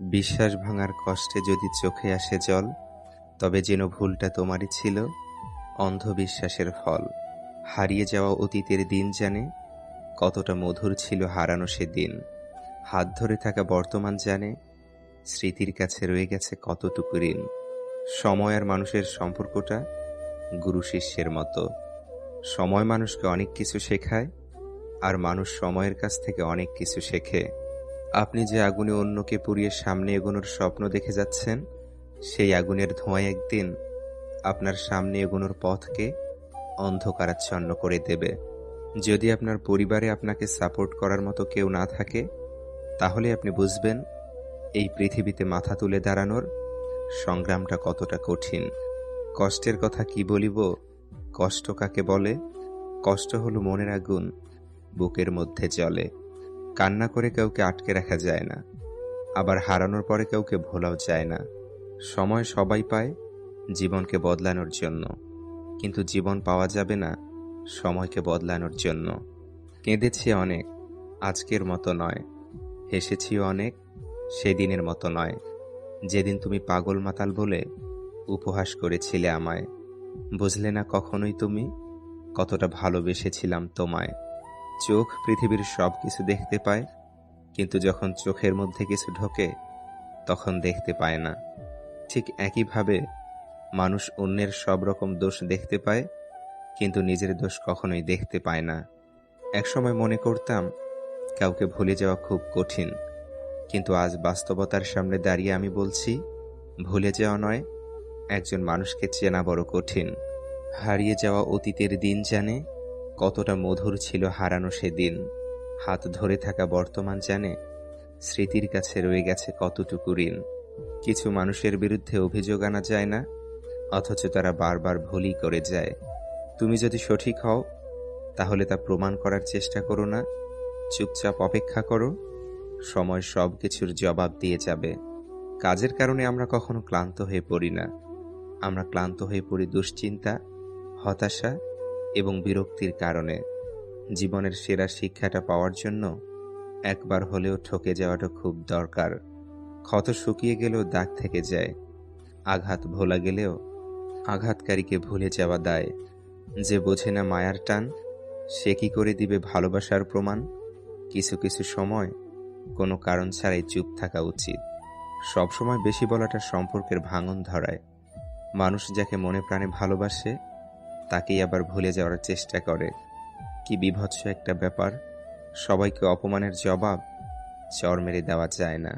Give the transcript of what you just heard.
বিশ্বাস ভাঙার কষ্টে যদি চোখে আসে জল, তবে যেন ভুলটা তোমারই ছিল, অন্ধবিশ্বাসের ফল। হারিয়ে যাওয়া অতীতের দিন জানে কতটা মধুর ছিল হারানো সে দিন। হাত ধরে থাকা বর্তমান জানে স্মৃতির কাছে রয়ে গেছে কতটুকু ঋণ। সময় আর মানুষের সম্পর্কটা গুরু শিষ্যের মতো। সময় মানুষকে অনেক কিছু শেখায়, আর মানুষ সময়ের কাছ থেকে অনেক কিছু শেখে। আপনি যে আগুনে অন্যকে পুড়িয়ে সামনে এগোনোর স্বপ্ন দেখে যাচ্ছেন, সেই আগুনের ধোঁয়ায় একদিন আপনার সামনে এগোনোর পথকে অন্ধকারাচ্ছন্ন করে দেবে। যদি আপনার পরিবারে আপনাকে সাপোর্ট করার মতো কেউ না থাকে, তাহলে আপনি বুঝবেন এই পৃথিবীতে মাথা তুলে দাঁড়ানোর সংগ্রামটা কতটা কঠিন। কষ্টের কথা কি বলিব, কষ্ট কাকে বলে? কষ্ট হলো মনের আগুন বুকের মধ্যে জ্বলে। কান্না করে কাউকে আটকে রাখা যায় না, আবার হারানোর পরে কাউকে ভোলাও যায় না। সময় সবাই পায় জীবনকে বদলানোর জন্য, কিন্তু জীবন পাওয়া যাবে না সময়কে বদলানোর জন্য। কেঁদেছি অনেক, আজকের মতো নয়। হেসেছিও অনেক, সেদিনের মতো নয়, যেদিন তুমি পাগল মাতাল বলে উপহাস করেছিলে আমায়। বুঝলে না কখনোই তুমি কতটা ভালোবেসেছিলাম তোমায়। চোখ পৃথিবীর সব কিছু দেখতে পায়, কিন্তু যখন চোখের মধ্যে কিছু ঢোকে তখন দেখতে পায় না। ঠিক একইভাবে মানুষ অন্যের সব রকম দোষ দেখতে পায়, কিন্তু নিজের দোষ কখনোই দেখতে পায় না। একসময় মনে করতাম কাউকে ভুলে যাওয়া খুব কঠিন, কিন্তু আজ বাস্তবতার সামনে দাঁড়িয়ে আমি বলছি, ভুলে যাওয়া নয়, একজন মানুষকে চেনা বড় কঠিন। হারিয়ে যাওয়া অতীতের দিন জানে কতটা মধুর ছিল হারানো সেদিন। হাত ধরে থাকা বর্তমান জানে স্মৃতির কাছে রয়ে গেছে কতটুকু ঋণ। কিছু মানুষের বিরুদ্ধে অভিযোগ আনা যায় না, অথচ তারা বারবার ভুলই করে যায়। তুমি যদি সঠিক হও, তাহলে তা প্রমাণ করার চেষ্টা করো না, চুপচাপ অপেক্ষা করো, সময় সব কিছুর জবাব দিয়ে যাবে। কাজের কারণে আমরা কখনো ক্লান্ত হয়ে পড়ি না, আমরা ক্লান্ত হয়ে পড়ি দুশ্চিন্তা, হতাশা এবং বিরক্তির কারণে। জীবনের সেরা শিক্ষাটা পাওয়ার জন্য একবার হলেও ঠকে যাওয়াটা খুব দরকার। ক্ষত শুকিয়ে গেলেও দাগ থেকে যায়, আঘাত ভোলা গেলেও আঘাতকারীকে ভুলে যাওয়া দায়। যে বোঝে না মায়ার টান, সে কি করে দিবে ভালোবাসার প্রমাণ? কিছু কিছু সময় কোনো কারণ ছাড়াই চুপ থাকা উচিত। সবসময় বেশি বলাটা সম্পর্কের ভাঙন ধরায়। মানুষ যাকে মনে প্রাণে ভালোবাসে তাকেই আবার ভুলে যাওয়ার চেষ্টা করে। কি বীভৎস একটা ব্যাপার! সবাইকে অপমানের জবাব চড় মেরে দেওয়া যায় না।